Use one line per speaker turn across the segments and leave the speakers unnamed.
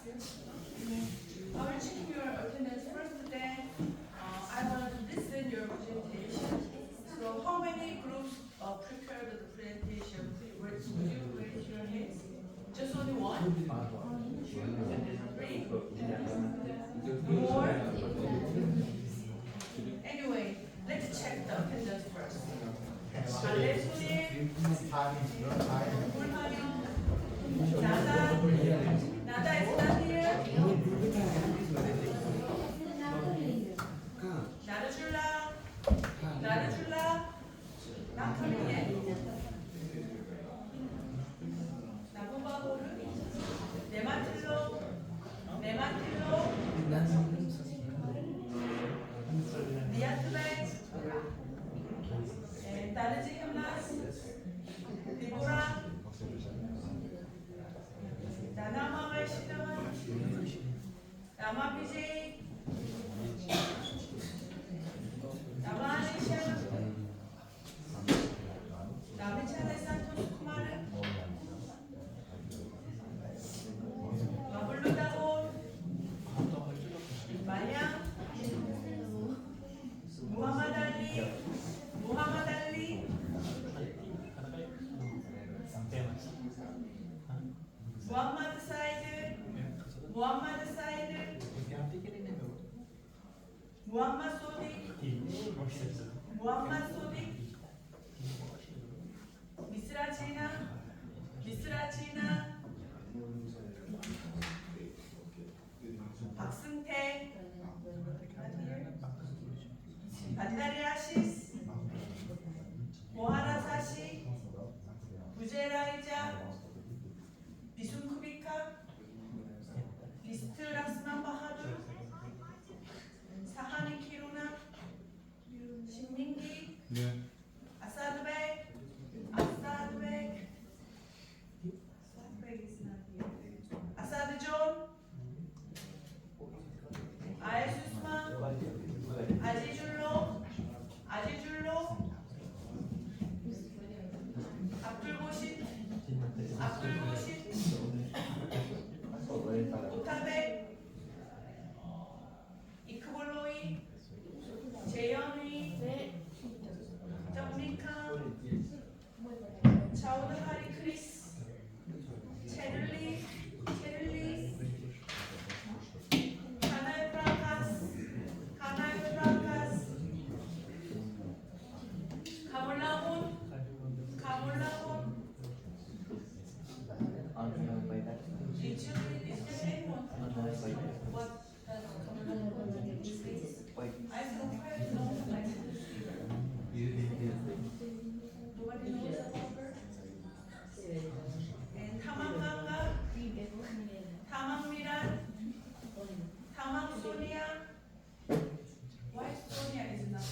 I will check your attendance first, then I will listen your presentation. So how many groups prepared the presentation? Would you raise your hands? Just only one? 2, 3? More? Anyway, let's check the attendance first. 알레소님, 불만요, 나다 is not here. 나를 줄라, not coming yet. 나무바보르, 네마틸로, 니아트베, 다르지 햄라스, 디보라, 나나마의 시드만, 나마비제이, 나마아리샤, 나미차네 산토스 쿠마르, 마블루다온, 마냥, 무하마드 알리, 무함마드 사이드, 무함마드 소딕, 미스라치나, 박승태, 반다리아시스, 모하라사시, 부제라이자, 비순쿠비카, 리스트라스만 바하두, 사하니 키루나, 신민기, 아사드백 is not here. 아사드존, 아에수스마, 아지줄로, 압둘고신, 오타백, 이크볼로이, 재현이, 정리카, 차우드하리 크리스, 체를리, 카나이 프라카스, 카몰라본, Nobody knows about her? And Tamanganga, Tamangmiran, Tamang Sonia. Why Sonia is not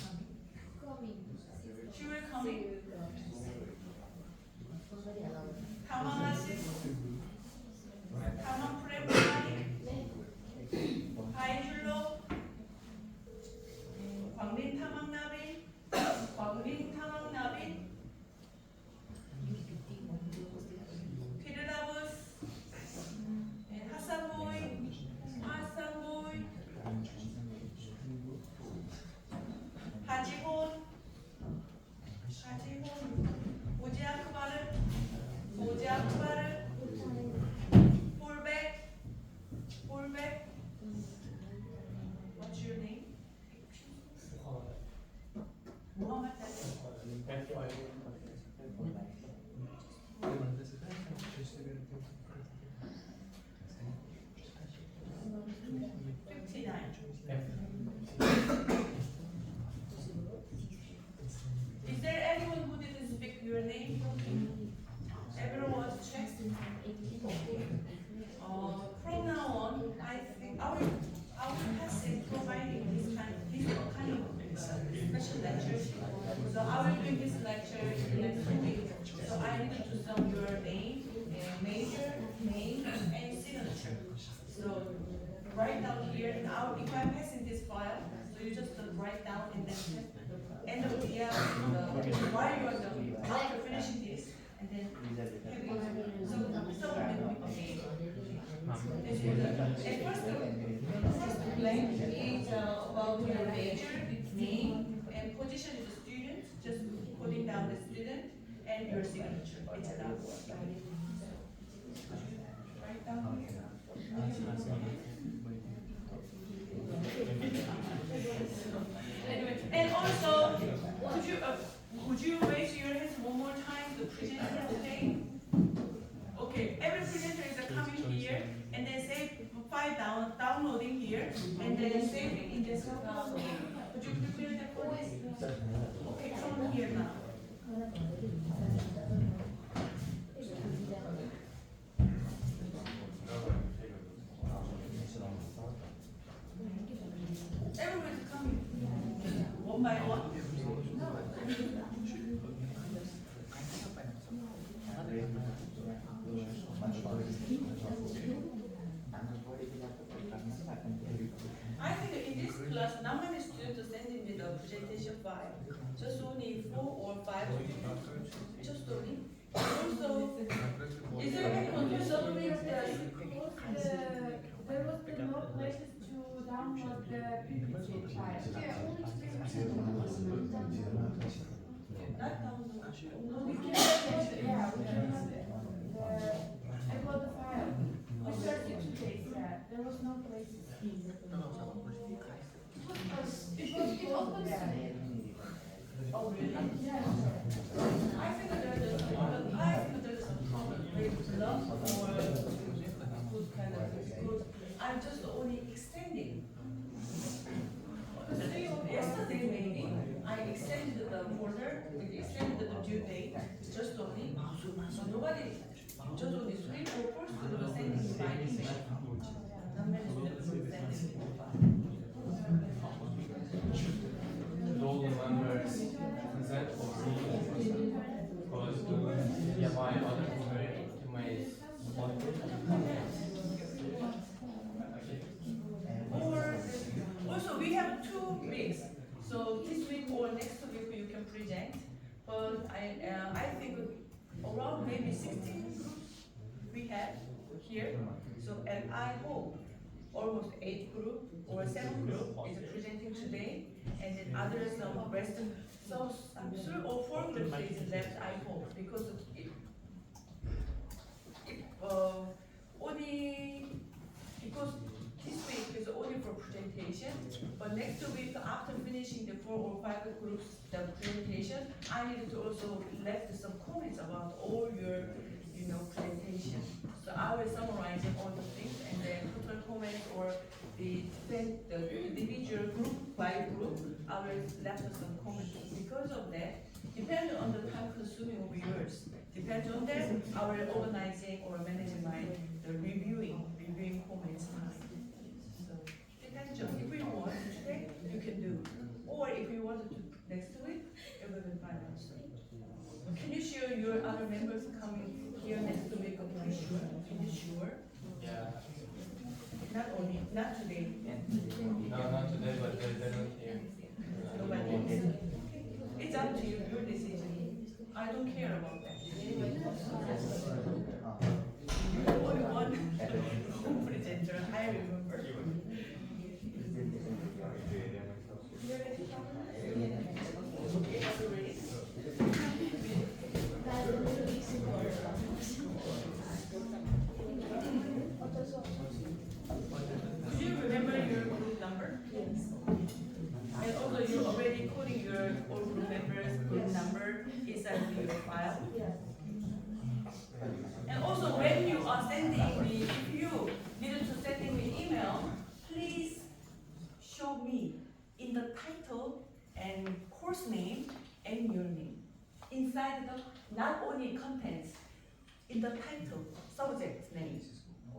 coming? She will coming. Tamang Asis, Tamang Premani, Haijullo, Kwangmin Tamang Nabin, Kiradabus, Hassan Boy, Hajihon, Ojiakbar, Fullback, what's your name? Muhammad Ali. 59. Is there anyone who didn't speak your name? Everyone was checked. From now on, I think I will pass it providing this kind of special lectures. So I will do this lecture in the next week. So I need to sum your name, major, name, and signature. So write down here. Now, if I'm passing this file, so you just write down and then end of the year, while you are done, after finishing this, and then have it. So will be okay. This is at first the blank is about your major, name, and position of the student. Just putting down the student and your signature. It's enough. Write down here. Anyway, and also, would you raise your hands one more time, the presenter today? Okay, every presenter is coming here, and then save file downloading here, and then save it in this. Would you prepare that for this? Okay, come here now. Everyone's coming. One by one. I think in this class, not many students are sending me the presentation file. Just only 4 or 5. Just only. Also, is there anyone who's only of this?
There was no places to download the PPT file.
Not download.
We can upload the file. We searched it today, there was no places. It opens today.
Oh, really?
Yeah.
I think there's some common love or good kind of good. I'm just only extending. Yesterday maybe I extended the order, we extended the due date, just only. So nobody, just only 3 or 4 students were sending me by email. Not many students were sending me by.
All the members present or because yeah, my other teammates
Or also we have 2 weeks. So this week or next week you can present. But I think around maybe 16 groups we have here. So and I hope almost 8 group or 7 group is presenting today, and then others rest. So 3 or 4 groups is left. I hope because if only because this week is only for presentation, but next week after finishing the 4 or 5 groups the presentation, I need to also left some comments about all your presentation. So I will summarize all the things and then total comments or the individual group by group, I will left some comments. Because of that, depending on the time consuming of yours, depends on that, I will organizing or managing the reviewing comments time. So depends on if you want today, you can do. Or if you want to next week, it will be fine also. Can you share your other members coming here next week? Are you sure? Are you sure?
yeah.
Not today.
No, not today, but they're not here.
Nobody. It's up to you, your decision. I don't care about that. You're only one presenter, I remember. Do you remember your group number? Yes. And also you're already coding your all group members' group number inside your file.
Yes.
And also when you are sending me, if you needed to send me email, please show me in the title and course name and your name. Inside the, not only contents, in the title, subject name.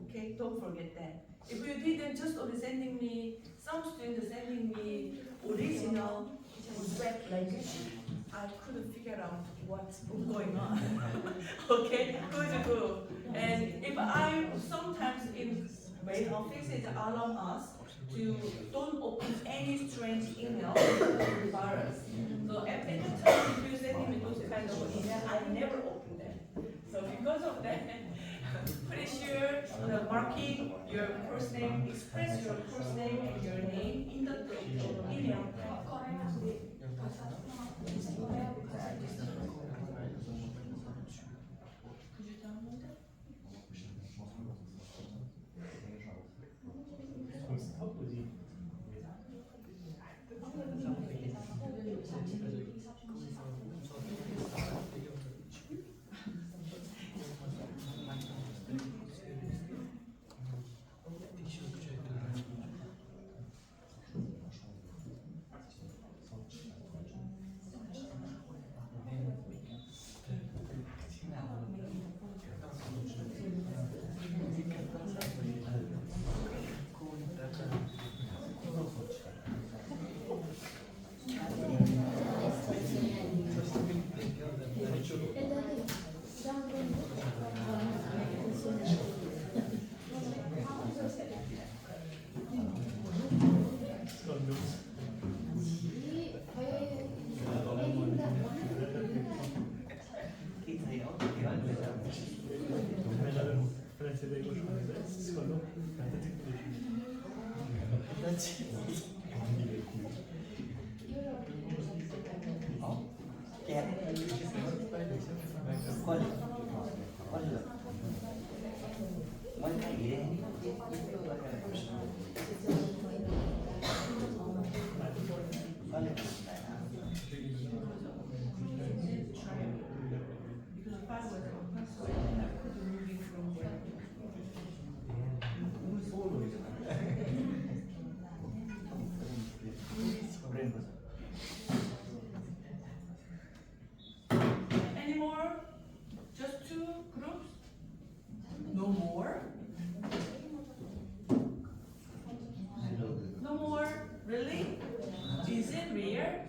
Okay, don't forget that. If you didn't just only sending me, some students sending me original Uzbek language, I couldn't figure out what's going on. Okay, good. And if I sometimes in main office it allow us to don't open any strange email for us. So at the time if you sending me those kind of email, I never open them. So because of that, finish your marking your course name, express your course name and your name in the email. Could you download it? Any more? Just 2 groups? No more? No more? Really? Is it rare?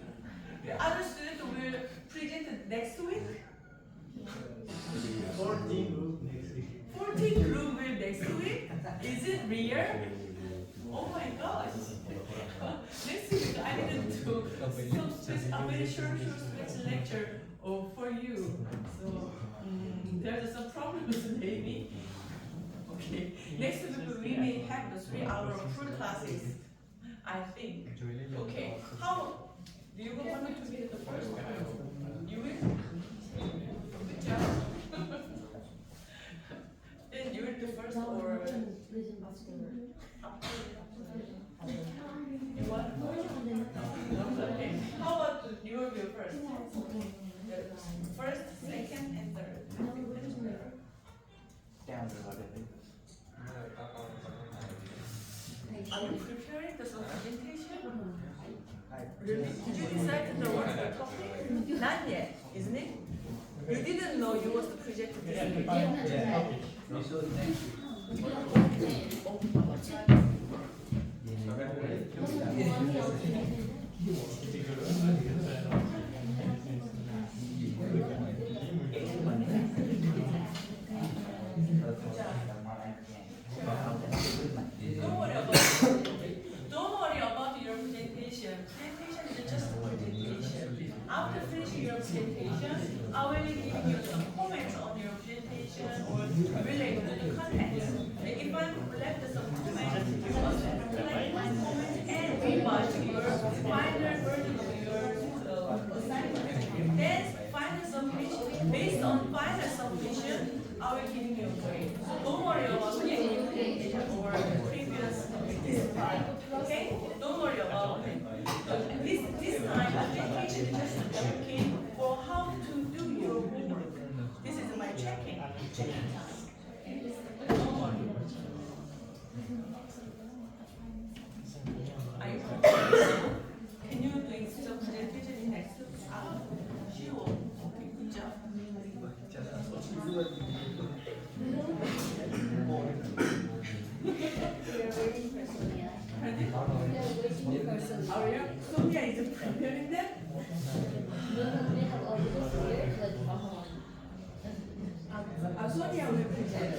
The other student will present it next week?
14 group next week.
14 group will next week? Is it rare? Oh my gosh! Next week I need to do a very short speech lecture for you. So there's some problems maybe. Okay. Next week we may have the 3-hour full classes. I think. Okay. How do you want me to be the first one? You will? Good job. Then you will do first or after? You want? Okay. How about you will be first? First, second, and third. Are you preparing the presentation? Really? Did you decide the what's the topic? Not yet, isn't it? You didn't know you was to present this. Don't worry about your presentation. Presentation is just a presentation. After finishing your presentation, I will give you some comments on your presentation or related to the content. If I left some comments, you must reflect my comments and revise your final version of your assignment. Then final submission. Based on final submission, I will give you a grade. So don't worry about any presentation or previous discipline. Okay? Don't worry about it. This time, presentation is just checking for how to do your homework. This is my checking time. Don't worry. Are you prepared? Can you do some presentation in next week? Sure. Okay, good job. Are you? Sonia is preparing them? Sonia will present.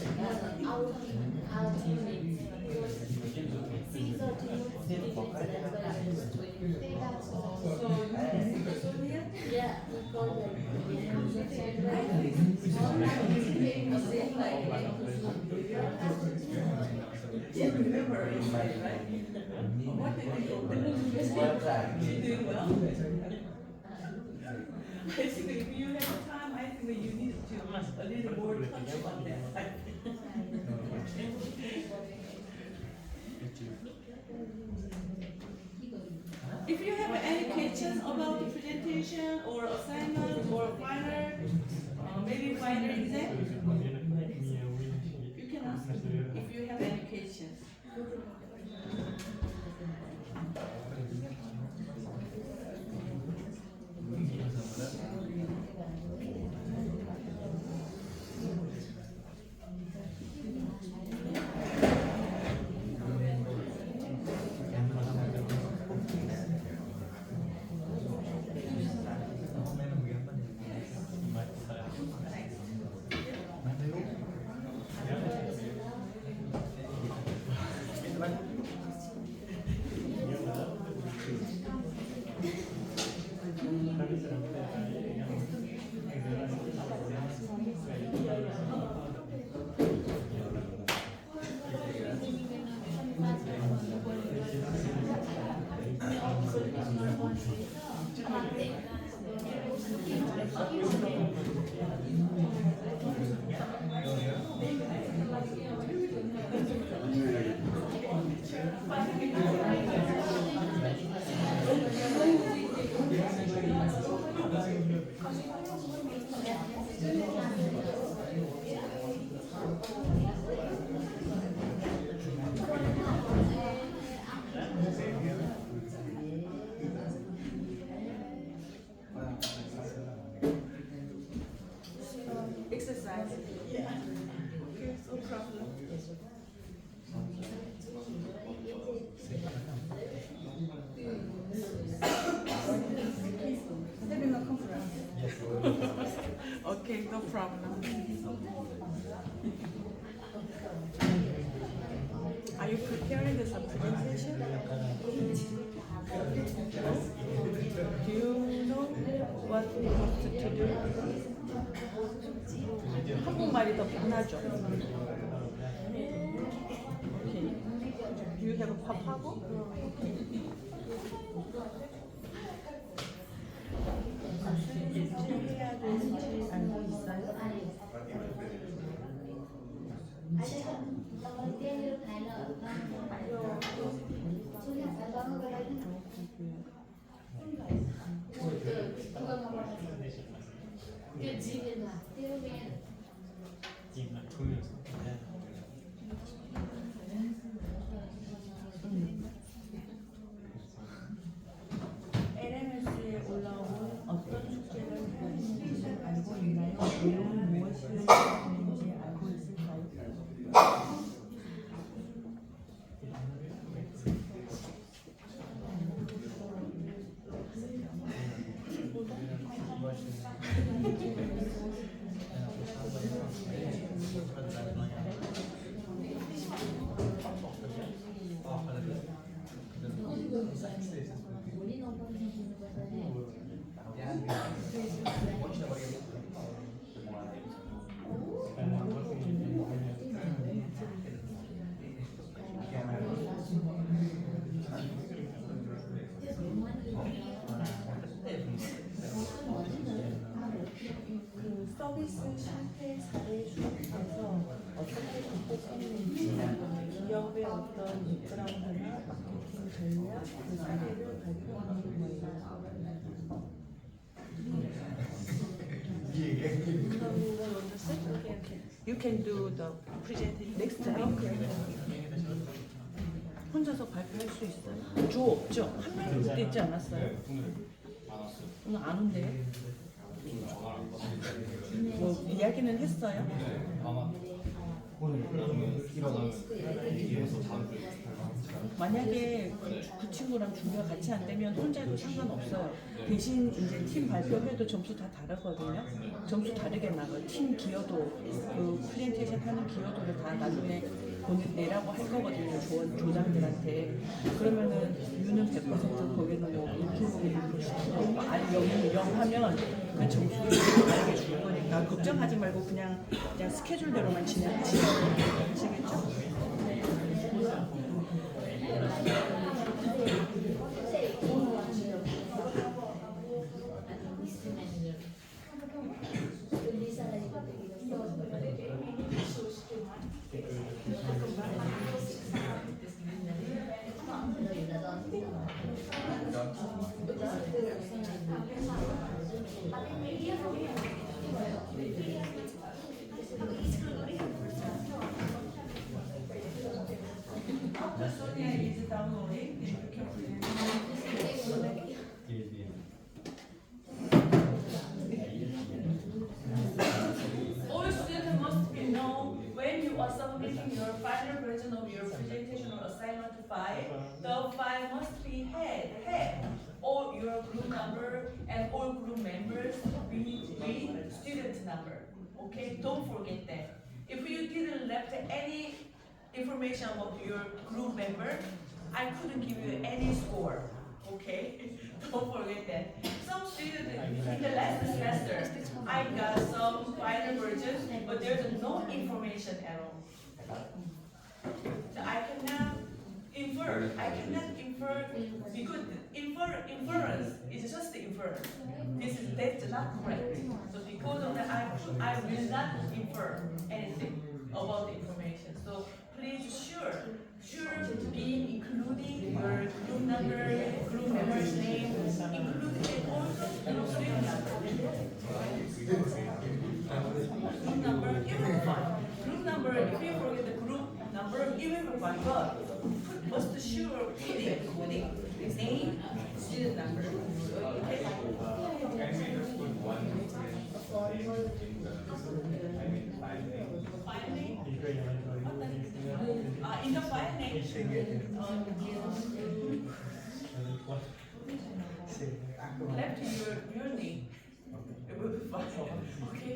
So, Sonia?
Yeah, we call them.
her inside, right? What did you do? She's doing well. I think if you have time, I think you need to a little more touch on that. If you have any questions about the presentation or assignment or final, maybe final exam, you can ask if you have any questions. Exercise. Yeah. Okay, no problem. Having a conference. Okay, no problem. Are you preparing this presentation? Do you know what you have to do? 한국말이 더 편하죠? Okay. Do you have a pap하고? 무슨 해야 되는지 알고 있어요? LMS에 올라온 어떤 숙제를 하는지 알고 있나요? 내용이 무엇인지 알고 있을까요? 그 서비스 실패 사례 중에서 어떻게 극복했는지 기업의 어떤 브랜드나 마케팅 전략 그 사례를 발표하는 거예요. You can do the presentation next week. 혼자서 발표할 수 있어요? 조 없죠? 한 명이 그때 있지 않았어요? 오늘 안 온대요? 뭐 이야기는 했어요? 만약에 그 친구랑 중요가 같이 안 되면 혼자 해도 상관없어요. 대신 이제 팀 발표회도 점수 다 다르거든요. 점수 다르게 나가요. 팀 기여도, 그 프레젠테이션 하는 기여도를 다 나중에 보내라고 할 거거든요. 조장들한테. 그러면은 유는 100%, 거기는 뭐 1%, 아니 여기는 0 하면 그 점수를 다르게 줄 거니까 걱정하지 말고 그냥 스케줄대로만 진행하시면 아시겠죠? After Sonia is downloading, then you can present. All students must be know when you are submitting your final version of your presentation or assignment file, the file must be have all your group number and all group members with student number. Okay, don't forget that. If you didn't left any information about your group member, I couldn't give you any score. Okay, don't forget that. Some students in the last semester, I got some final versions, but there's no information at all. So I cannot infer. Because inference is just the inference. That's not correct. So because of that, I will not infer anything about the information. So please sure be including your group number, group member's name, include and also group student number. Group number, it will be fine. Group number, if you forget the group number, it will be fine. But must sure including the name, student number. Okay?
Can we just put one name in the file name?
File name? In the file name, left your name. It will be fine. Okay?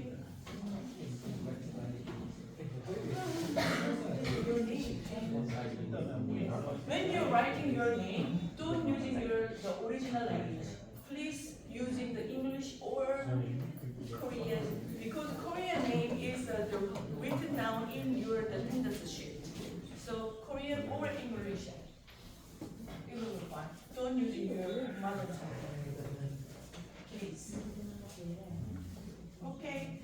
Your name. When you're writing your name, don't using the original language. Please using the English or Korean, because Korean name is written down in your attendance sheet. So Korean or English, it will be fine. Don't use your mother tongue, please. Okay.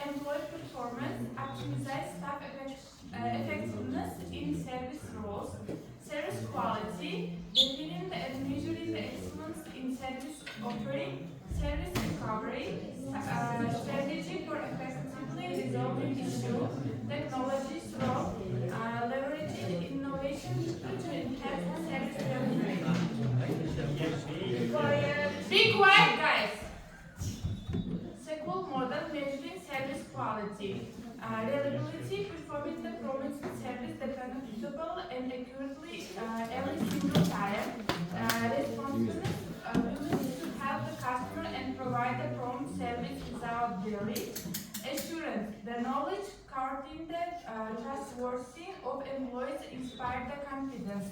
Employee performance, optimize staff effectiveness in service roles, service quality, defining and measuring the excellence in service offering, service recovery, strategy for effectively resolving issues, technology's role, leveraging innovation to enhance service delivery. Be quiet, guys. SQL model measuring service quality, reliability, performing the promised service dependable and accurately every single time, responsiveness, willingness to help the customer and provide the prompt service without delay, assurance, the knowledge, courting the trustworthy of employees inspire the confidence,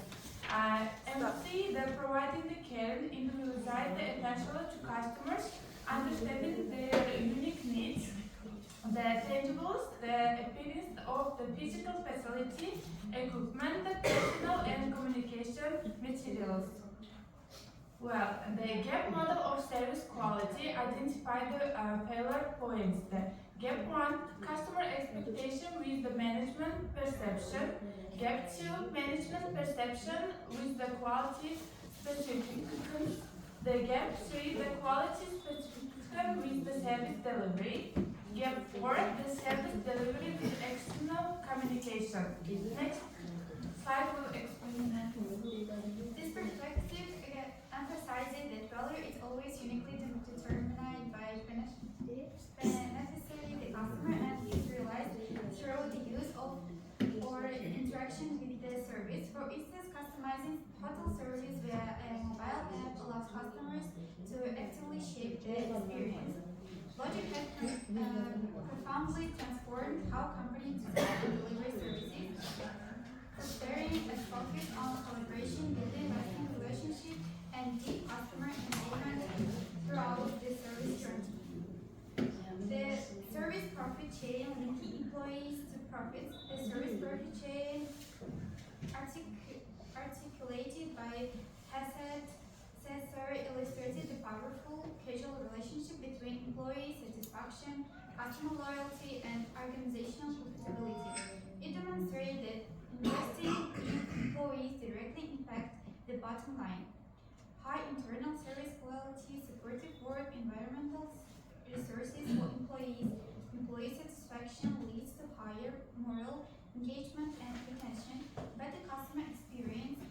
Empathy, the providing the care, individualized attention to customers, understanding their unique needs, the tangibles, the appearance of the physical facility, equipment, the personal and communication materials. Well, the gap model of service quality identify the failure points. The gap 1, customer expectation with the management perception. Gap 2, management perception with the quality specifications. The gap 3, the quality specification with the service delivery. Gap 4, the service delivery with external communication. Next slide will explain that.
This perspective emphasizes that value is always uniquely determined by beneficiary, the customer, and is realized through the use of or interaction with the service. For instance, customizing hotel service via a mobile app allows customers to actively shape the experience. Logic has profoundly transformed how companies design and deliver services, fostering a focus on collaboration, building lasting relationship, and deep customer engagement throughout the service journey. The service profit chain linking employees to profits. The service profit chain articulated by Cesar illustrated the powerful causal relationship between employee satisfaction, customer loyalty, and organizational profitability. It demonstrated that investing in employees directly impacts the bottom line. High internal service quality, supportive work, environmental resources for employees, employee satisfaction leads to higher moral engagement and retention, better customer experience,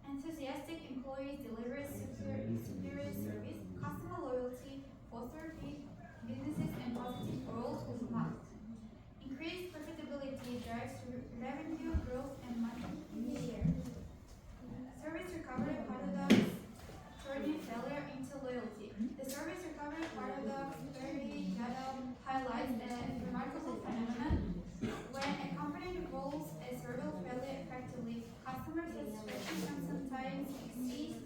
enthusiastic employees deliver superior service, customer loyalty, foster businesses, and positive growth of mouth. Increased profitability drives revenue growth and market share. Service recovery paradox, turning failure into loyalty. The service recovery paradox very highlights a remarkable phenomenon. When a company resolves a service failure effectively, customer satisfaction can sometimes exceed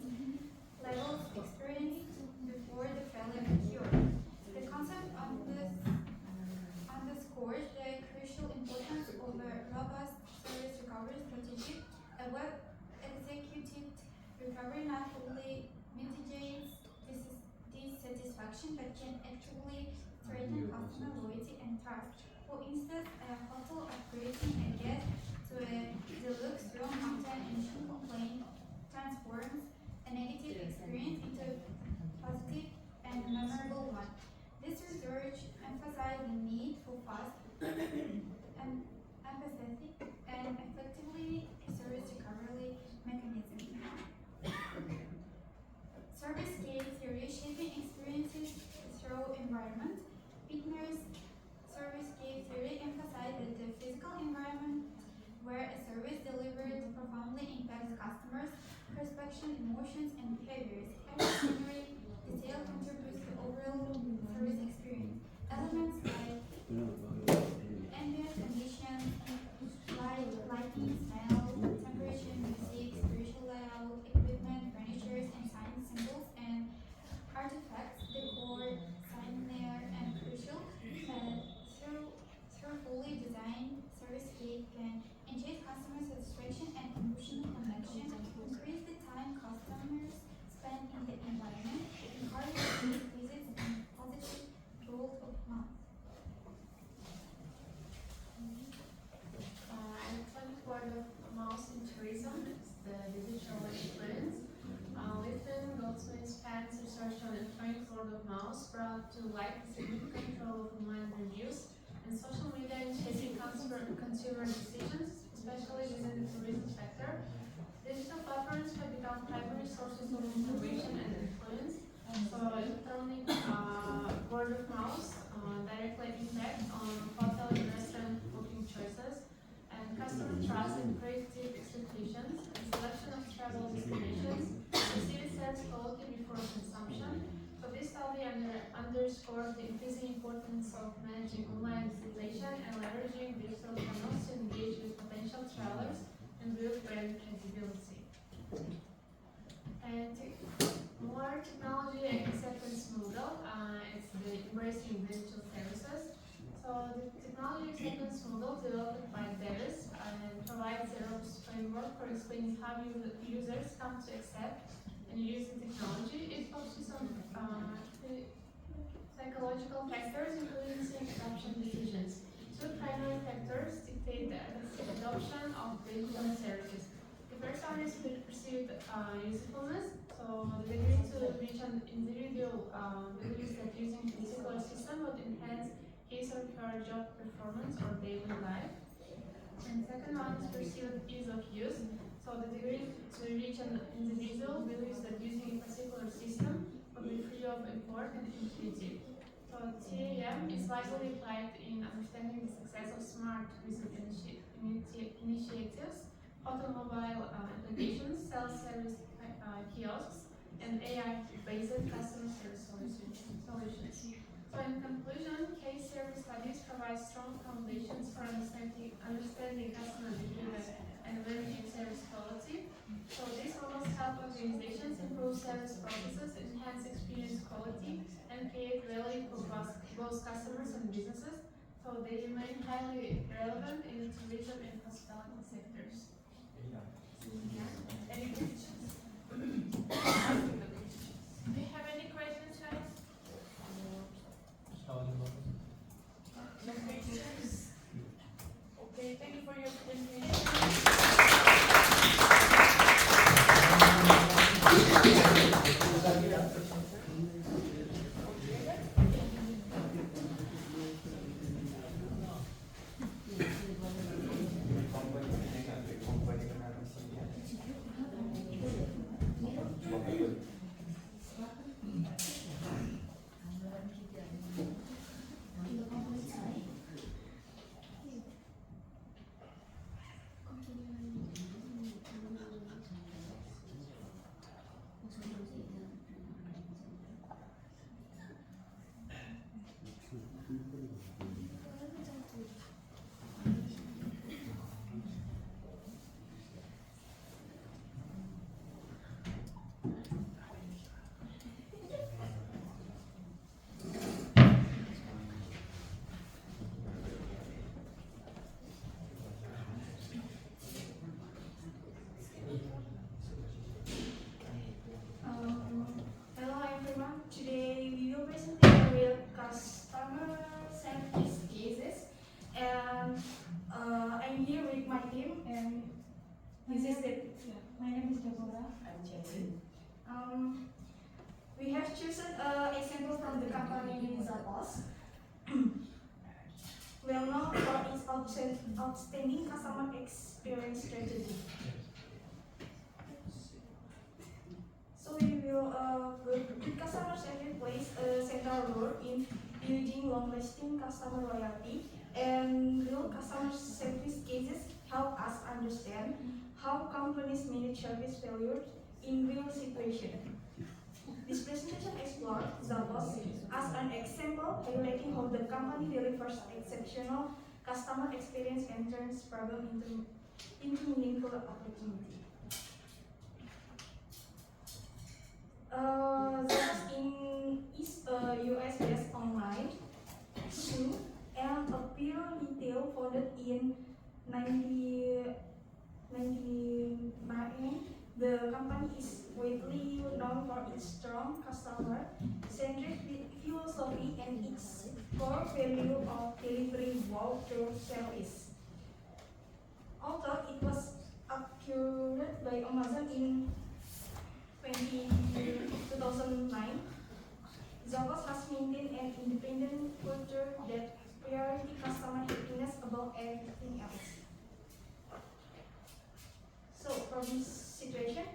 levels experienced before the failure occurred. The concept underscores the crucial importance of a robust service recovery strategy. A well-executed recovery not only mitigates dissatisfaction but can actively strengthen customer loyalty and trust. For instance, a hotel upgrading a guest to a deluxe room after an initial complaint transforms a negative experience into a positive and memorable one. This research emphasized the need for fast and empathetic and effectively service recovery mechanisms. Service case theory, shaping experiences through environment. Bittner's service case theory emphasized that the physical environment where a service delivered profoundly impacts customers' perception, emotions, and behaviors. Every scenery detail contributes to overall service experience. Elements like ambient conditions, lighting, smell, temperature, music, spiritual layout, equipment, furniture, and sign symbols, and artifacts, decor, signage, and crucial. Through fully designed service kit can enhance customer satisfaction and emotional connection, increase the time customers spend in the environment, encourage repeat visits, and positive growth of mouth.
Electronic word of mouth in tourism, the digital experience. Lifton, Goldsmith's patents research on electronic word of mouth brought to light significant role of online reviews and social media in shaping consumer decisions, especially within the tourism sector. Digital platforms have become primary sources of information and influence. So electronic word of mouth directly impacts on hotel and restaurant booking choices and customer trust and creative expectations and selection of travel destinations, perceived service quality before consumption. So this study underscores the increasing importance of managing online visitation and leveraging digital channels to engage with potential travelers and build brand credibility. technology acceptance model. It's the embracing digital services. So the technology acceptance model developed by Davis and provides a robust framework for explaining how users come to accept and use the technology. It focuses on psychological factors, including adoption decisions. Two primary factors dictate the adoption of digital services. The first one is perceived usefulness. So the degree to which an individual believes that using a particular system would enhance his or her job performance or daily life. And second one is perceived ease of use. So the degree to which an individual believes that using a particular system will be free of effort and intuitive. So TAM is widely applied in understanding the success of smart recent initiatives, automobile applications, self-service kiosks, and AI-based customer service solutions. So in conclusion, case service studies provide strong foundations for understanding customer behavior and managing service quality. So these models help organizations improve service processes, enhance experience quality, and create value for both customers and businesses. So they remain highly relevant in the tourism and hospitality sectors. Any questions?
Do you have any questions, guys? No questions? Okay, thank you for your presentation.
Hello everyone. Today we will present the real customer service cases, and I'm here with my team. And this is my name is Deborah. I'm Cherry. We have chosen an example from the company Zappos. Well known for its outstanding customer experience strategy. So we will customer service plays a central role in building long-lasting customer loyalty, and real customer service cases help us understand how companies manage service failures in real situations. This presentation explores Zappos as an example, highlighting how the company delivers exceptional customer experience and turns problems into meaningful opportunity. Zappos is a US-based online shoe and apparel retail founded in 1999. The company is widely known for its strong customer-centric philosophy and its core value of delivering wow through service. Although it was acquired by Amazon in 2009, Zappos has maintained an independent culture that prioritizes customer happiness above everything else. So, for this situation,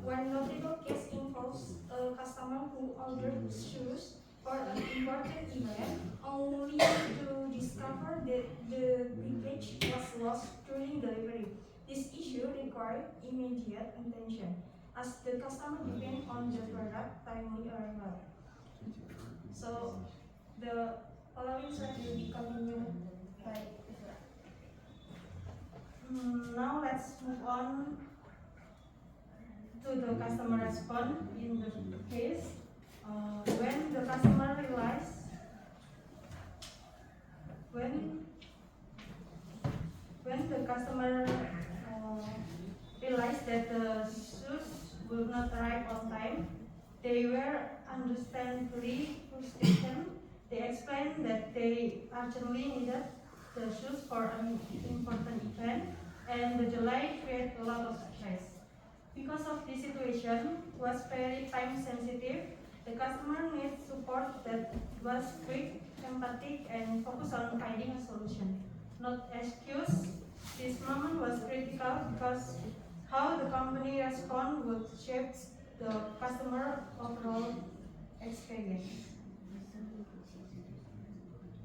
one notable case involves a customer who ordered shoes for an important event, only to discover that the package was lost during delivery. This issue required immediate attention, as the customer depends on the product timely arrival. So, the following slide will be continued by Ifra. Now let's move on to the customer response in the case when the customer realized that the shoes would not arrive on time. They were understandably frustrated. They explained that they urgently needed the shoes for an important event, and the delay created a lot of stress. Because of this situation was very time sensitive, the customer needs support that was quick, empathic, and focused on finding a solution, not excuse. This moment was critical because how the company responds would shape the customer overall experience.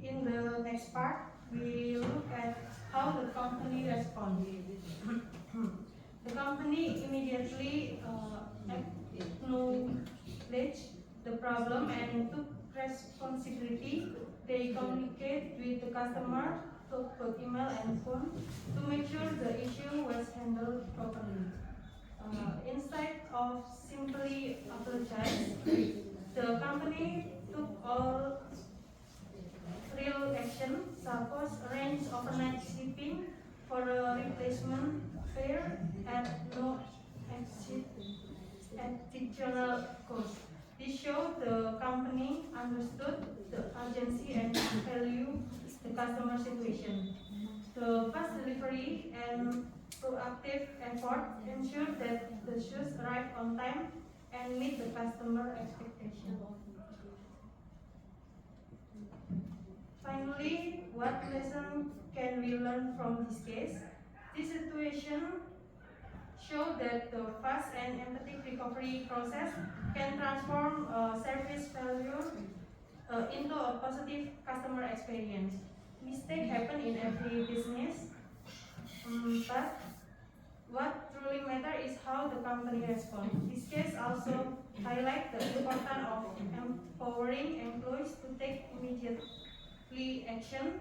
In the next part, we look at how the company responded. The company immediately acknowledged the problem and took responsibility. They communicated with the customer, took both email and phone to make sure the issue was handled properly. Instead of simply apologize, the company took all real action, suppose arrange overnight shipping for a replacement fare at no additional cost. This showed the company understood the urgency and value the customer situation. The fast delivery and proactive effort ensured that the shoes arrive on time and meet the customer expectation. Finally, what lesson can we learn from this case? This situation showed that the fast and empathetic recovery process can transform service failure into a positive customer experience. Mistakes happen in every business, but what truly matters is how the company responds. This case also highlights the importance of empowering employees to take immediate action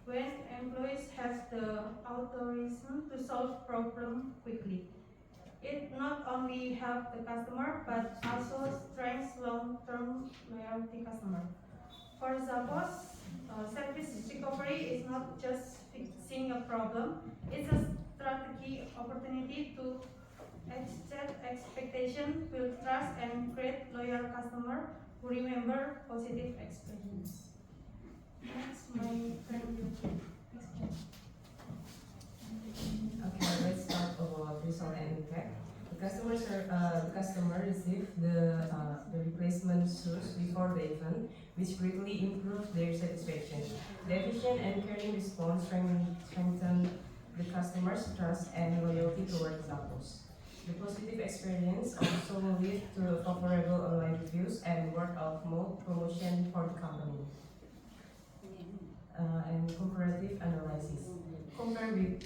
when employees have the authorization to solve problem quickly. It not only helps the customer but also strengthens long-term loyalty customer. For example, service recovery is not just fixing a problem; it's a strategic opportunity to exceed expectation, build trust, and create loyal customer who remember positive experience. Next, my friend will explain.
Okay, let's talk about result and impact. The customer received the replacement shoes before the event, which greatly improved their satisfaction. The efficient and caring response strengthened the customer's trust and loyalty towards Zappos. The positive experience also led to favorable online reviews and word of mouth promotion for the company. And comparative analysis. Compared with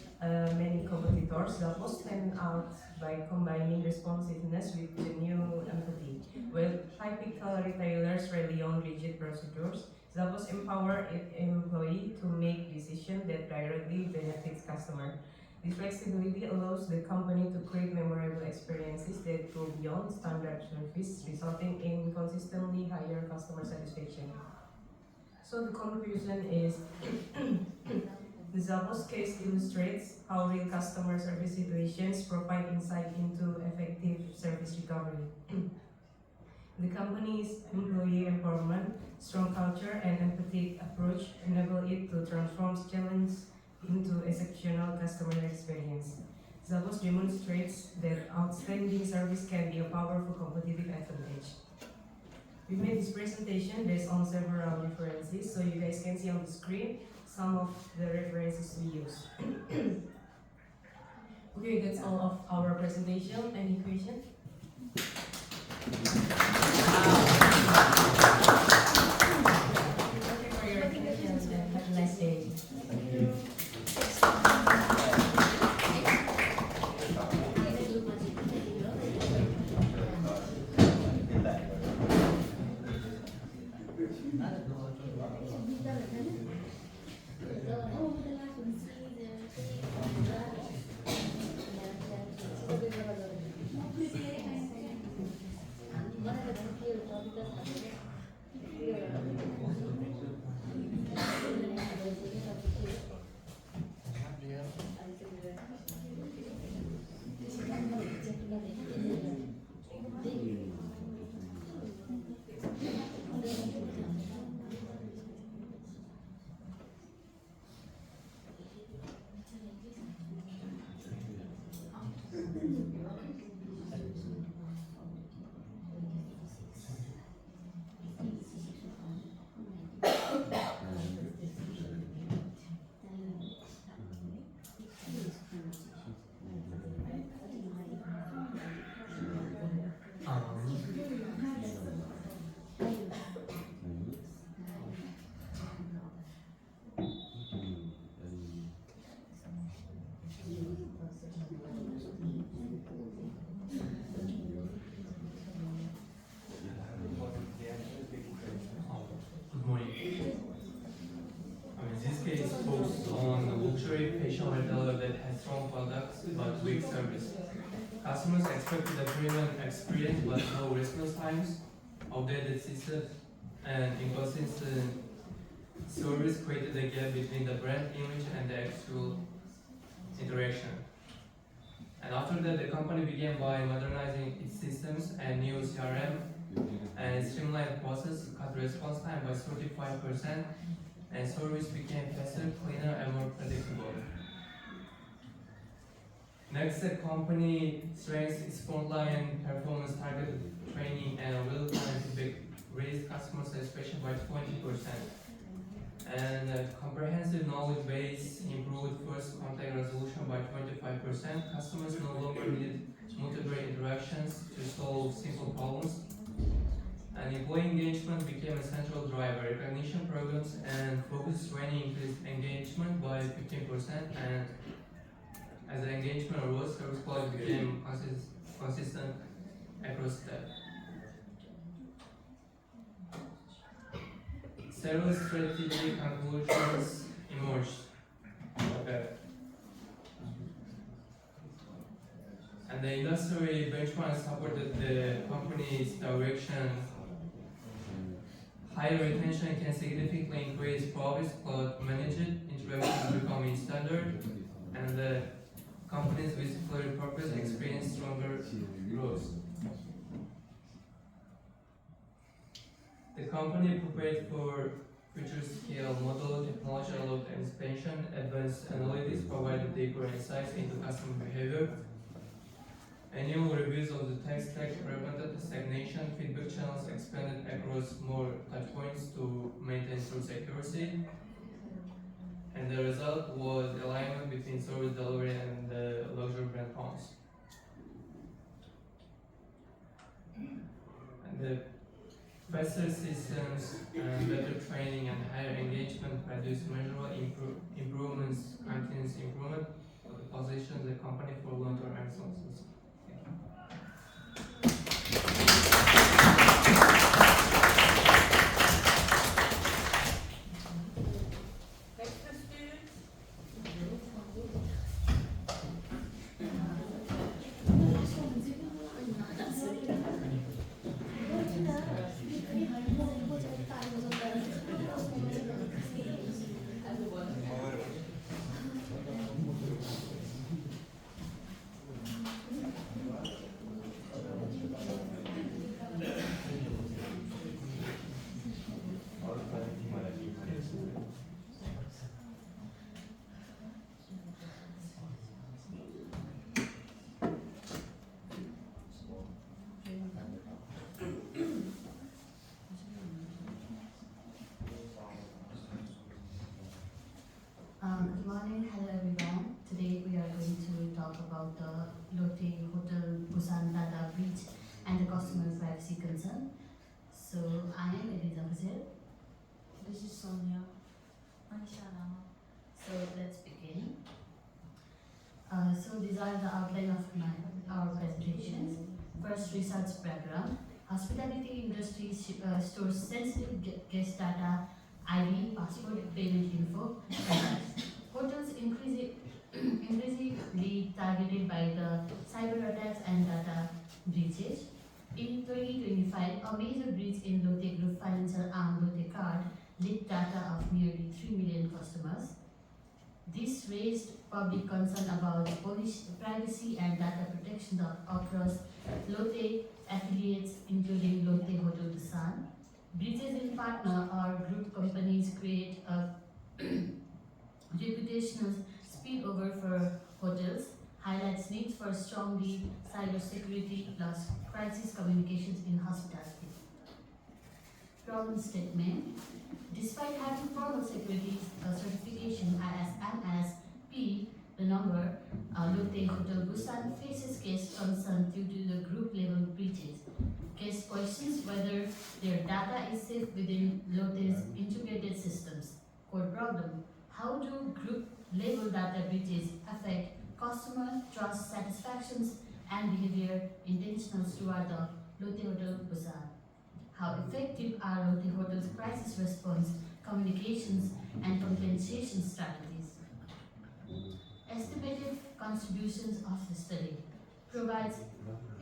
many competitors, Zappos stand out by combining responsiveness with genuine empathy. While typical retailers rely on rigid procedures, Zappos empower its employee to make decisions that directly benefits customer. This flexibility allows the company to create memorable experiences that go beyond standard service, resulting in consistently higher customer satisfaction. So the conclusion is the Zappos case illustrates how real customer service situations provide insight into effective service recovery. The company's employee empowerment, strong culture, and empathic approach enable it to transform challenges into exceptional customer experience. Zappos demonstrates that outstanding service can be a powerful competitive advantage. We made this presentation based on several references, so you guys can see on the screen some of the references we use. Okay, that's all of our presentation. Any questions? Thank you for your attention and have a nice day.
Oke,
Good morning. This case focuses on a luxury fashion retailer that has strong products but weak service. Customers expected a premium experience but slow response times, outdated systems, and inconsistent service created a gap between the brand image and the actual interaction. And after that, the company began by modernizing its systems and new CRM and streamlined process, cut response time by 35%, and service became faster, cleaner, and more predictable. Next, the company strengthens its frontline performance targeted training and real-time feedback raised customer satisfaction by 20%. And comprehensive knowledge base improved first contact resolution by 25%. Customers no longer needed multiple interactions to solve simple problems. And employee engagement became a central driver. Recognition programs and focused training increased engagement by 15%. And as the engagement rose, service quality became consistent across the several strategic conclusions emerged. Okay. And the industry benchmark supported the company's direction. Higher retention can significantly increase profits, cloud managed interaction becoming standard, and the companies with clear purpose experience stronger growth. The company prepared for future scale model, technology allowed expansion, advanced analytics provided deeper insights into customer behavior. Annual reviews of the tech stack prevented stagnation, feedback channels expanded across more touchpoints to maintain service accuracy. And the result was alignment between service delivery and the luxury brand homes. And the faster systems and better training and higher engagement produce measurable improvements, continuous improvement, positions the company for long-term excellence.
Next students.
Good morning, hello everyone. Today we are going to talk about the Lotte Hotel Busan Data breach and the customer privacy concern. So I am Eliza Fazel.
This is Sonia. Anisha Rama.
So let's begin. So these are the outline of our presentations. First, research background. Hospitality industry stores sensitive guest data, ID, passport, payment info. Hotels increasingly targeted by the cyber attacks and data breaches. In 2025, a major breach in Lotte Group financial arm Lotte Card leaked data of nearly 3 million customers. This raised public concern about privacy and data protection across Lotte affiliates, including Lotte Hotel Busan. Breaches in partner or group companies create a reputational spillover for hotels, highlights needs for strongly cybersecurity plus crisis communications in hospitality. Problem statement. Despite having formal security certification ISMS-P, the number Lotte Hotel Busan faces case concern due to the group level breaches. Case questions whether their data is safe within Lotte's integrated systems. Core problem. How do group level data breaches affect customer trust, satisfactions, and behavior intentionals toward the Lotte Hotel Busan? How effective are Lotte Hotel's crisis response, communications, and compensation strategies? Estimated contributions of the study provides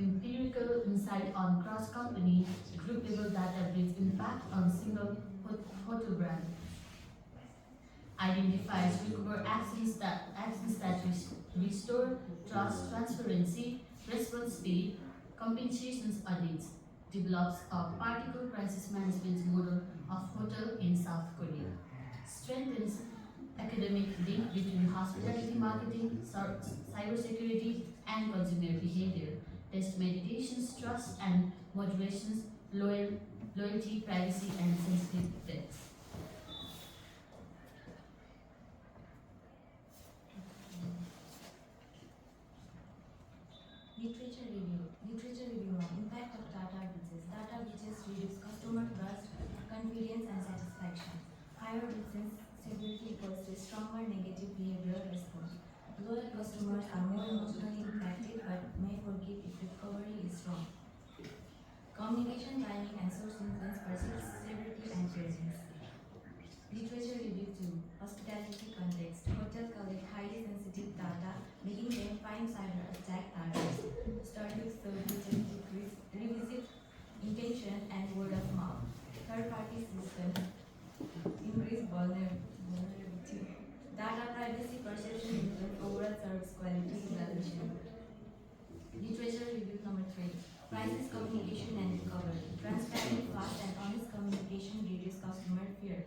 empirical insight on cross-company group-level data breach impact on single hotel brand. Identifies recover actions that restore trust, transparency, response speed, compensations audits. Develops a particle crisis management model of hotel in South Korea. Strengthens academic link between hospitality marketing, cybersecurity, and consumer behavior. Test meditations, trust and moderations, loyalty, privacy, and sensitive threats.
Literature review. Literature review on impact of data breaches. Data breaches reduce customer trust, confidence, and satisfaction. Higher business severity equals to stronger negative behavioral response. Loyal customers are more emotionally impacted but may forgive if recovery is strong. Communication timing and source influence persists severity and presence. Literature review 2. Hospitality context. Hotels collect highly sensitive data, making them prime cyber attack targets. Studies revisit intention and word of mouth. Third-party system increase vulnerability. Data privacy perception influence overall service quality evaluation. Literature review number 3. Crisis communication and recovery. Transparent, fast, and honest communication reduces customer fear.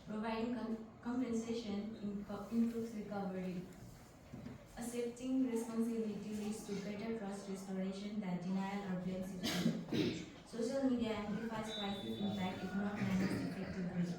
Providing compensation improves recovery. Accepting responsibility leads to better trust restoration than denial or blame situation. Social media amplifies crisis impact if not managed effectively.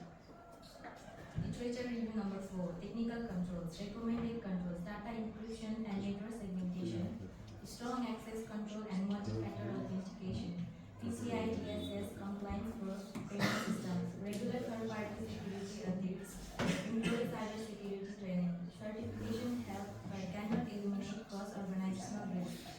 Literature review number 4. Technical controls. Recommended controls. Data encryption and network segmentation. Strong access control and multi-factor authentication. PCI DSS compliance for payment systems. Regular third-party security audits. Employee cybersecurity training. Certification help but cannot eliminate cross-organizational risk.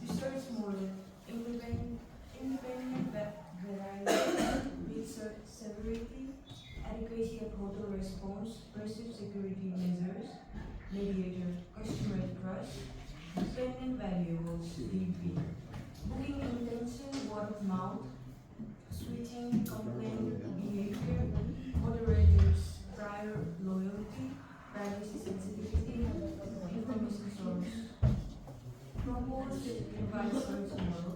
Research model, independent web variety, research severity, adequacy of hotel response, perceived security measures, mediator, customer trust, dependent variables, DB, booking intention, word of mouth, switching, complaint behavior, moderators, prior loyalty, privacy sensitivity, information source. Proposed revised search model,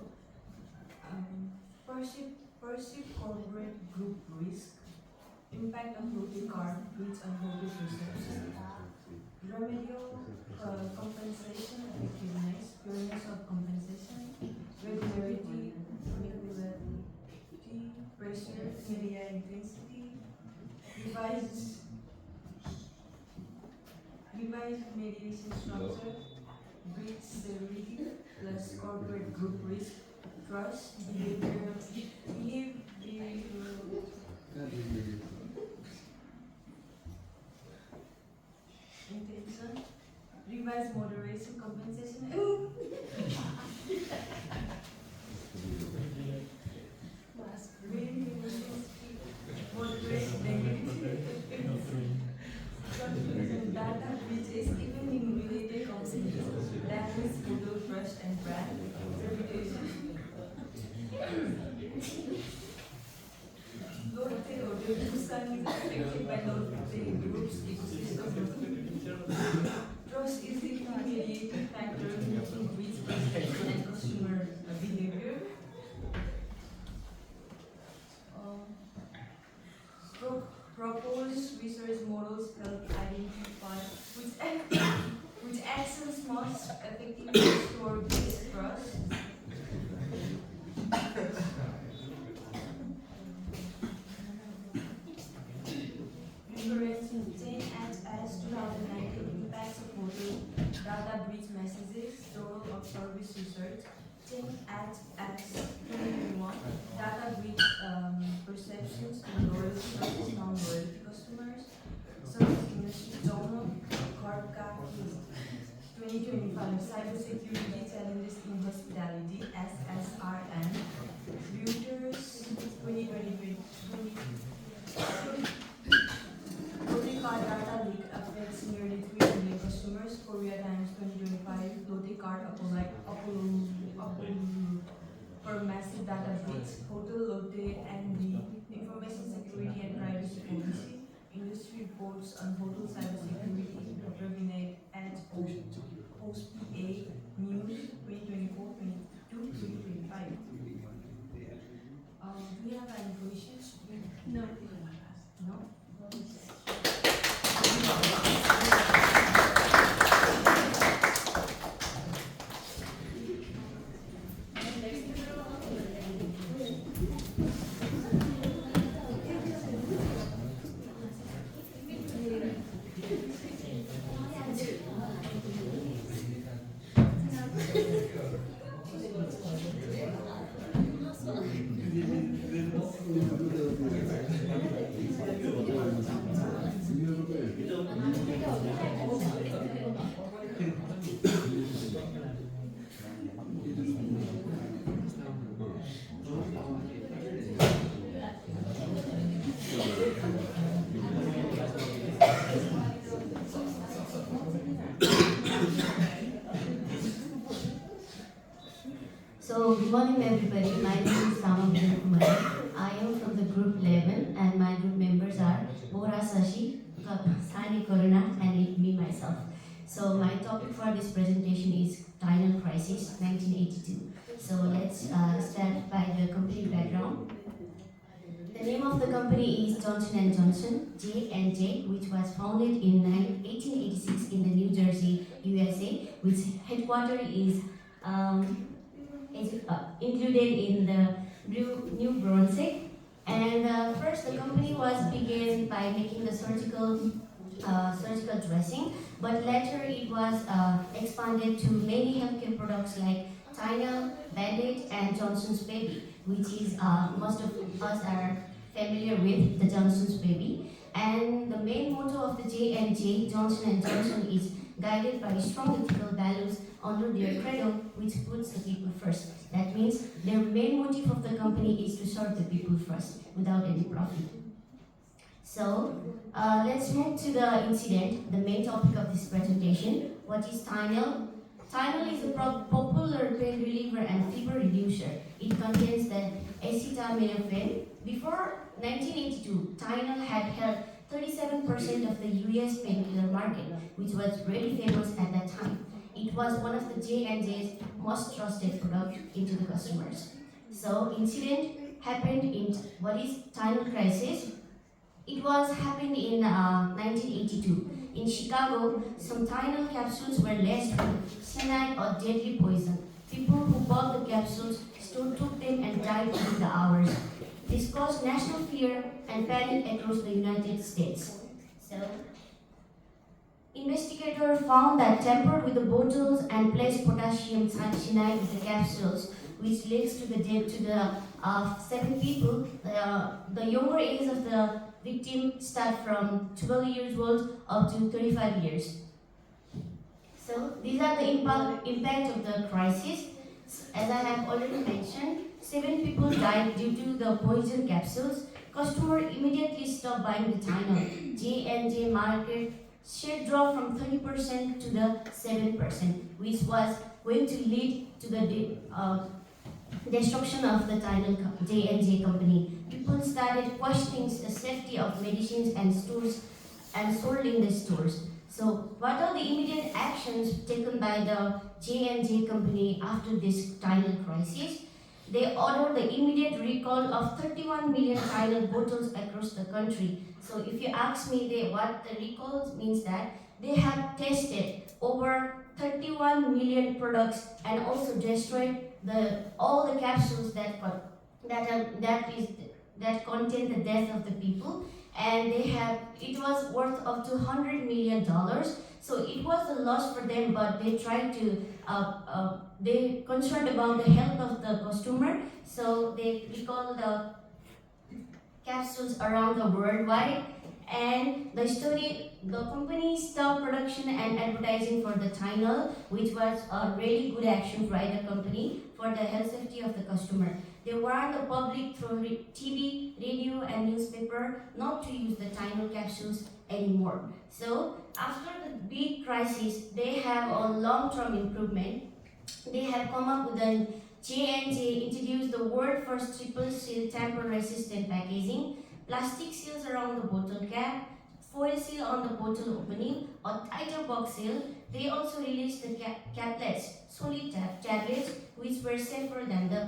perceived corporate group risk, impact of Lotte card breach on Lotte resources, remedial compensation effectiveness, fairness of compensation, regularity, pressure, media intensity, revised mediation structure, breach severity plus corporate group risk, trust, behavioral intention, revised moderation compensation.
Moderate negative data breaches even in related companies. Damage total trust and brand reputation. Low-tech or Busan is affected by low-tech groups ecosystem. Trust is the mediating factor making breach perception and consumer behavior. Proposed research models help identify which actions most effectively restore this trust. Referencing 10 as 2019 impacts of hotel data breach messages, total of service research, 10 as 2021 data breach perceptions and loyalty versus non-loyalty customers, service industry journal, Karka 2025 cybersecurity challenges in hospitality, SSRN, Reuters 2023. Card data leak affects nearly 3 million customers. Korea Times 2025. Lotte card Apollo for massive data breach. Hotel Lotte and the information security and privacy policy. Industry reports on hotel cybersecurity. Terminate at POSPA News 2024-22-2025. Do you have any questions?
No.
No?
So, good morning everybody. My name is Kumari. I am from the group 11 and my group members are Bora Sashi, Sani Karuna and me myself. So, my topic for this presentation is Thailand Crisis 1982. So, let's start by the complete background. The name of the company is Johnson & Johnson, J&J, which was founded in 1886 in the New Jersey, USA, which headquarters is included in the New Brunswick. And first, the company was began by making the surgical dressing, but later it was expanded to many healthcare products like Tylenol, Band-Aid, and Johnson's Baby, which is most of us are familiar with the Johnson's Baby. And the main motto of the J&J, Johnson & Johnson, is guided by strong ethical values under their credo, which puts the people first. That means their main motive of the company is to serve the people first, without any profit. So, let's move to the incident, the main topic of this presentation. What is Tylenol? Tylenol is a popular pain reliever and fever reducer. It contains the acetaminophen. Before 1982, Tylenol had held 37% of the US painkiller market, which was really famous at that time. It was one of the J&J's most trusted products into the customers. So, incident happened in what is Tylenol crisis. It was happened in 1982. In Chicago, some Tylenol capsules were laced with cyanide or deadly poison. People who bought the capsules took them and died within the hours. This caused national fear and panic across the United States. So, investigators found that tampered with the bottles and placed potassium cyanide with the capsules, which leads to the death to the 7 people. The younger age of the victim start from 12 years old up to 35 years. So these are the impact of the crisis. As I have already mentioned, 7 people died due to the poison capsules. Customer immediately stopped buying the Tylenol. J&J market share dropped from 30% to the 7%, which was going to lead to the destruction of the J&J company. People started questioning the safety of medicines and stores and sold in the stores. So, what are the immediate actions taken by the J&J company after this Tylenol crisis? They ordered the immediate recall of 31 million Tylenol bottles across the country. So, if you ask me what the recall means, that they have tested over 31 million products and also destroyed all the capsules that contain the death of the people, and it was worth up to $100 million. So it was a loss for them, but they tried to they concerned about the health of the customer, so they recall the capsules around the worldwide. And the company stopped production and advertising for the Tylenol, which was a really good action by the company for the health safety of the customer. They warned the public through TV, radio, and newspaper not to use the Tylenol capsules anymore. So after the big crisis, they have a long-term improvement. They have come up with a J&J introduced the world first triple seal tamper-resistant packaging, plastic seals around the bottle cap, foil seal on the bottle opening, a tighter box seal. They also released the caplets, solid tablets, which were safer than the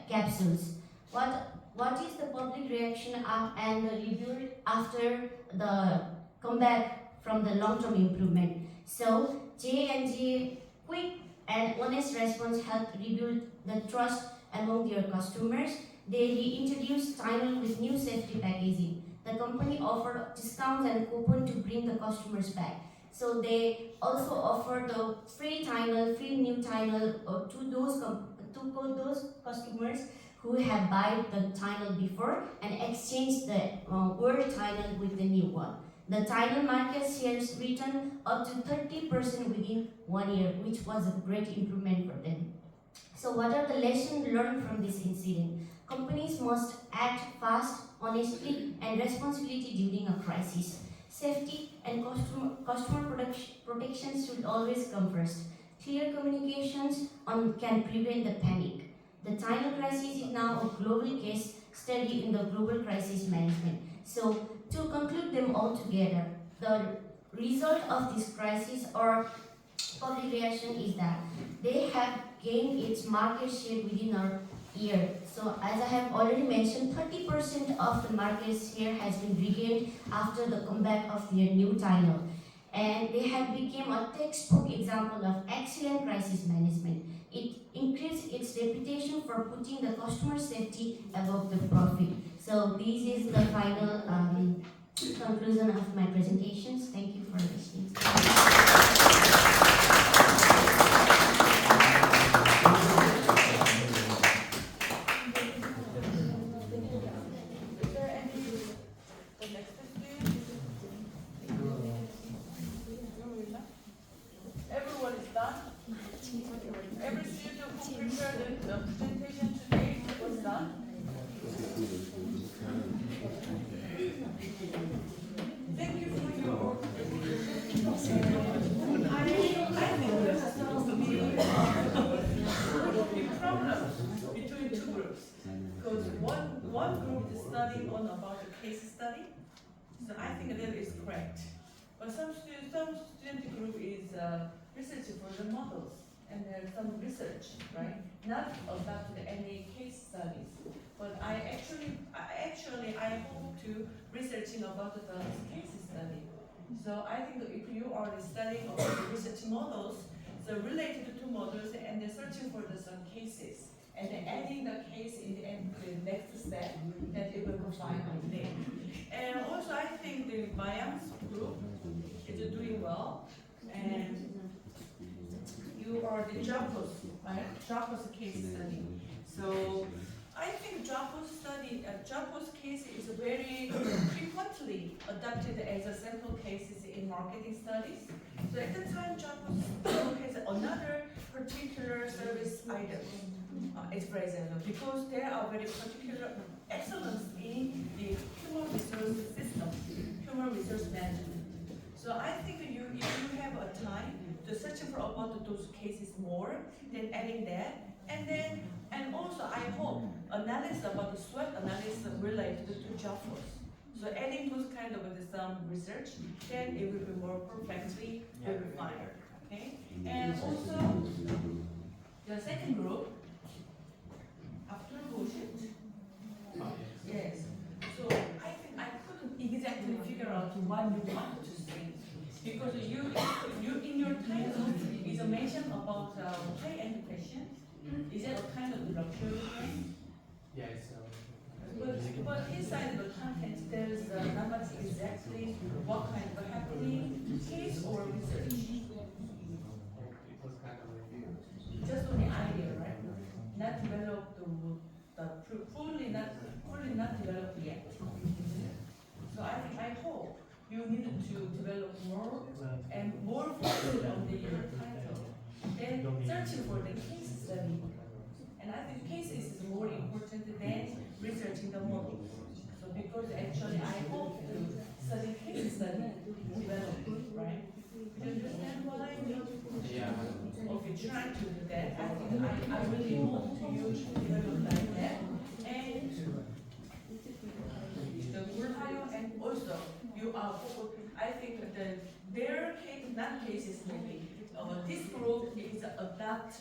capsules. What is the public reaction and the review after the comeback from the long-term improvement? So J&J quick and honest response helped rebuild the trust among their customers. They reintroduced Tylenol with new safety packaging. The company offered discounts and coupons to bring the customers back. So they also offered the free new Tylenol to those customers who have bought the Tylenol before and exchanged the old Tylenol with the new one. The Tylenol market shares returned up to 30% within 1 year, which was a great improvement for them. So what are the lessons learned from this incident? Companies must act fast, honestly, and responsibility during a crisis. Safety and customer protection should always come first. Clear communications can prevent the panic. The Tylenol crisis is now a global case study in the global crisis management. So to conclude them all together, the result of this crisis or public reaction is that they have gained its market share within a year. So as I have already mentioned, 30% of the market share has been regained after the comeback of their new Tylenol. And they have become a textbook example of excellent crisis management. It increased its reputation for putting the customer safety above the profit. So this is the final conclusion of my presentations. Thank you for listening.
Everyone is done? Every student who prepared the presentation today was done? Thank you for your I think there has supposed to be a problem between two groups. Because one group is studying about the case study, so I think that is correct. But some student group is researching for the models, and there's some research, right? Not about any case studies. But I hope to researching about the case study. So I think if you are studying about the research models, so related to models, and they're searching for some cases, and then adding the case in the end, the next step that it will combine on there. And also I think the Mayang's group is doing well, and you are the Jaco's, right? Jaco's case study. So I think Jaco's case is very frequently adopted as a sample cases in marketing studies. So at the time, Jaco's has another particular service items. Expression because they are very particular excellence in the human resource system, human resource management. So I think if you have a time to search for about those cases more, then adding that, and also I hope analysis about the SWOT analysis related to job force. So adding those kind of some research, then it will be more perfectly refined. Okay, and also the second group. After bullshit? Yes. So I think I couldn't exactly figure out what you wanted to say because you in your title is a mention about high-end fashion. Is that a kind of luxury brand?
Yeah, it's
But inside the content, there's not much exactly what kind of happening, case or research.
it was kind of
Just on the idea, right? Not developed fully not developed yet. So I hope you need to develop more and more focus on the your title. Then searching for the case study. And I think cases is more important than researching the model. So because actually I hope to study case study development, right? You understand what I mean?
yeah.
Okay, try to do that. I think I really hope to use develop like that. And the Gurhayo and also you are I think their case, not cases maybe. This group is adopt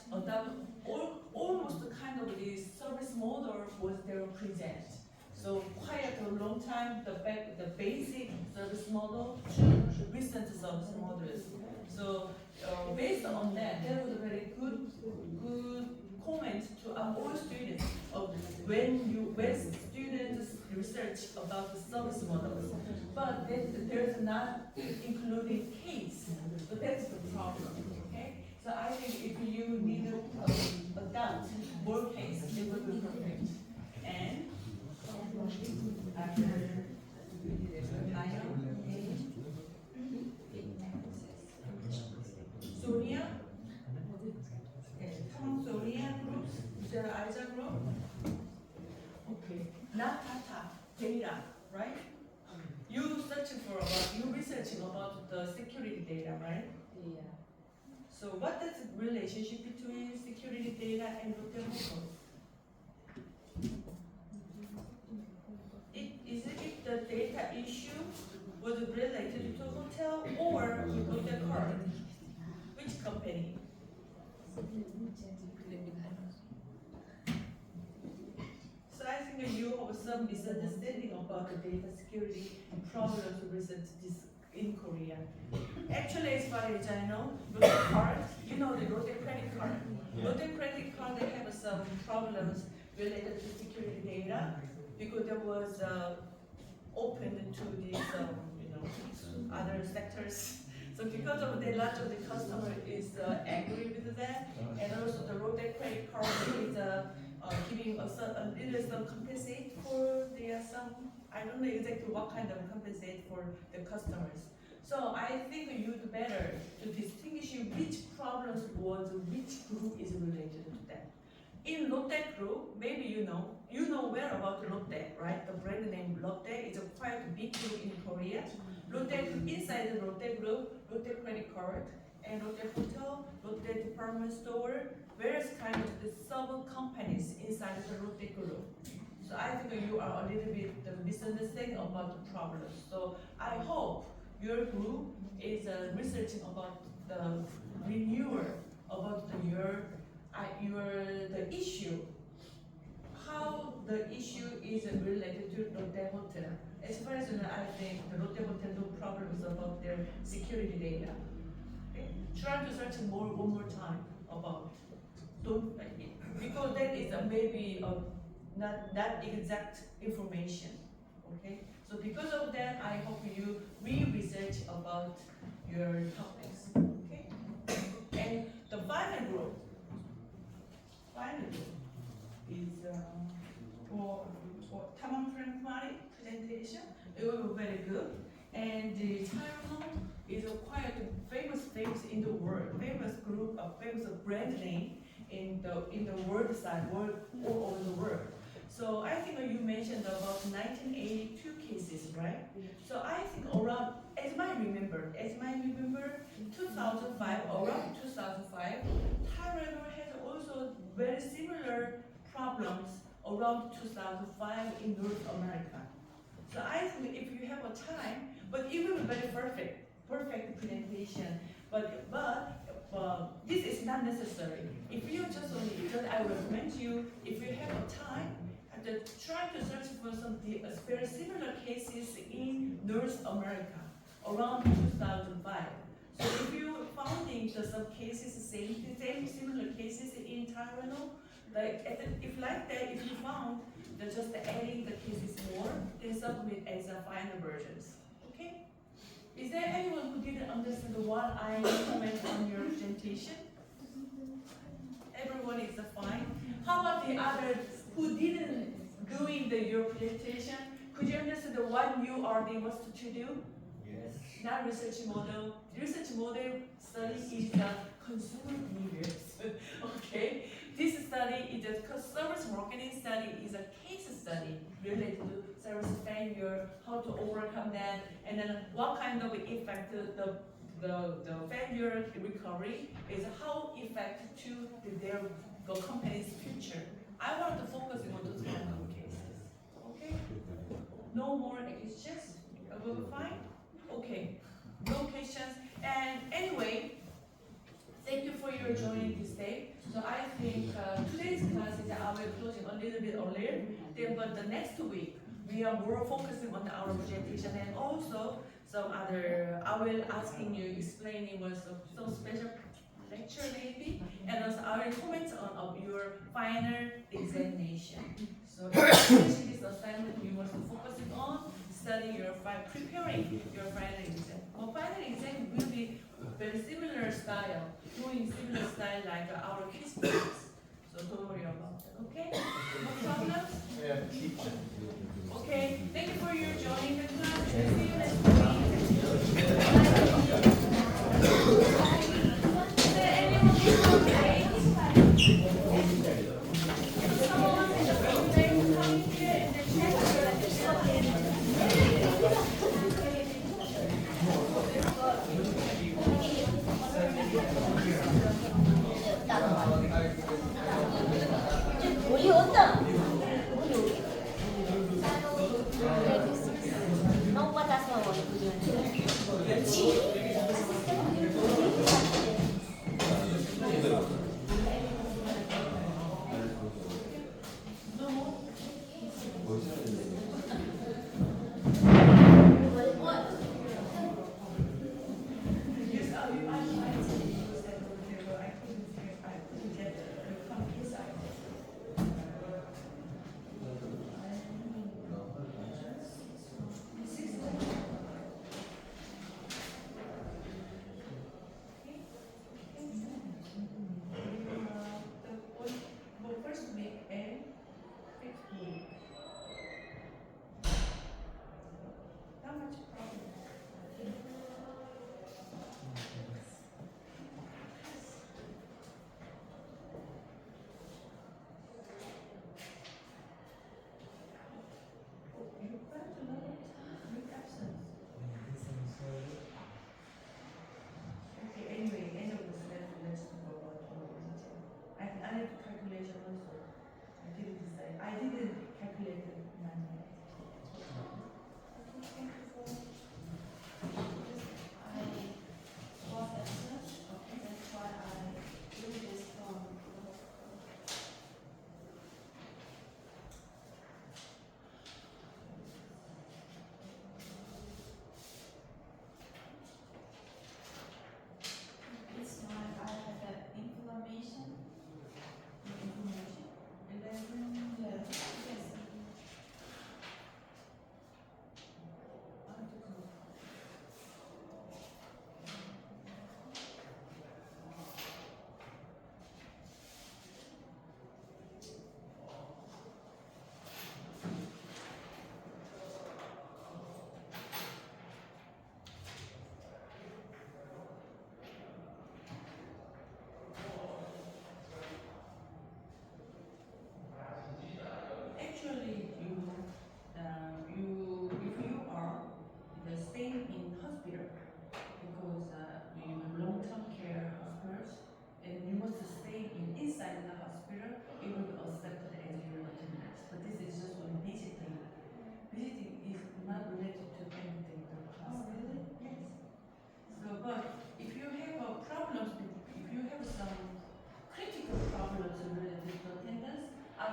almost kind of the service model was their present. So quite a long time the basic service model to recent service models. So based on that, there was a very good comment to all students when students research about the service models, but there's not including case. So that's the problem. Okay. So I think if you need to adapt more case, it will be perfect. And Sonia, Sonia groups, the Isa group. Okay, not Tata, data, right? You researching about the security data, right?
Yeah.
So what is the relationship between security data and hotel model? Is it the data issue was related to hotel or with hotel card? Which company? So I think you have some misunderstanding about the data security problems recent in Korea. Actually, as far as I know, Lotte card, you know the Lotte credit card.
Yeah.
Lotte credit card, they have some problems related to security data because there was open to these, other sectors. So because of the lot of the customer is angry with that, and also the Lotte credit card is giving a little some compensate for the I don't know exactly what kind of compensate for the customers. So I think you'd better to distinguish which problems was which group is related to that. In Lotte group, maybe you know where about Lotte, right? The brand name Lotte is a quite big group in Korea. Lotte inside the Lotte group, Lotte credit card, and Lotte hotel, Lotte department store, various kind of the sub companies inside the Lotte group. So I think you are a little bit misunderstanding about the problems. So I hope your group is researching about the renewal about the issue, how the issue is related to Lotte Hotel. As far as I think the Lotte Hotel no problems about their security data. Okay? Try to search one more time about because that is maybe not that exact information. Okay, so because of that, I hope you research about your topics. Okay, and the final group is for Tamam Frank presentation. It will be very good, and the Tamam is a quite famous in the world, famous group, a famous brand name, in the world side, all over the world. So I think you mentioned about 1982 cases, right? So I think around, as I remember, 2005, around 2005, Thailand had also very similar problems around 2005 in North America. So I think if you have a time, but it will be very perfect presentation. But this is not necessary. If you just only, because I recommend you, if you have a time, try to search for some very similar cases in North America around 2005. So if you finding some cases, same similar cases in Thailand, if you found that just adding the cases more, then submit as a final versions. Okay? Is there anyone who didn't understand what I comment on your presentation? Everyone is fine. How about the others who didn't doing your presentation? Could you understand what you are being asked to do?
Yes.
Not research model. Research model study is the consumer behaviors. Okay? This study is a service marketing study, is a case study related to service failure, how to overcome that, and then what kind of effect the failure recovery is, how effect to the company's future. I want to focus on those kind of cases. Okay? No more questions? Everyone fine? Okay. No questions. And anyway, thank you for your joining this day. So I think today's class is I will closing a little bit earlier. Then, but the next week we are more focusing on our presentation and also some other. I will asking you explaining was some special lecture maybe, and also I will comment on your final examination. So this assignment you must focus on studying preparing your final exam. Well, final exam will be very similar style, doing similar style like our quiz papers. So don't worry about that, okay? No problems? Okay, thank you for your joining the class. See you next week. Is there anyone who is late? Someone is late coming here and then
우리 온다. Não botar sua mão.
I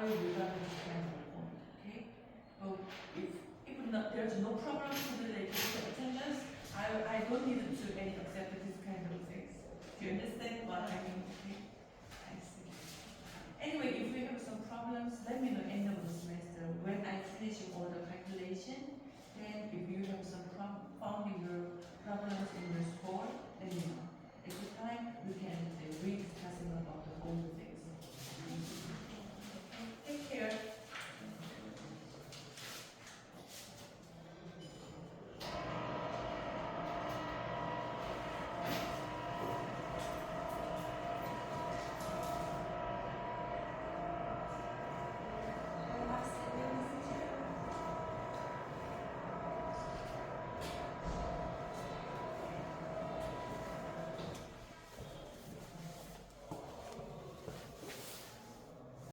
I will regard this kind of report, okay? So if not, there's no problem related to attendance, I don't need to any accept this kind of things. Do you understand what I mean?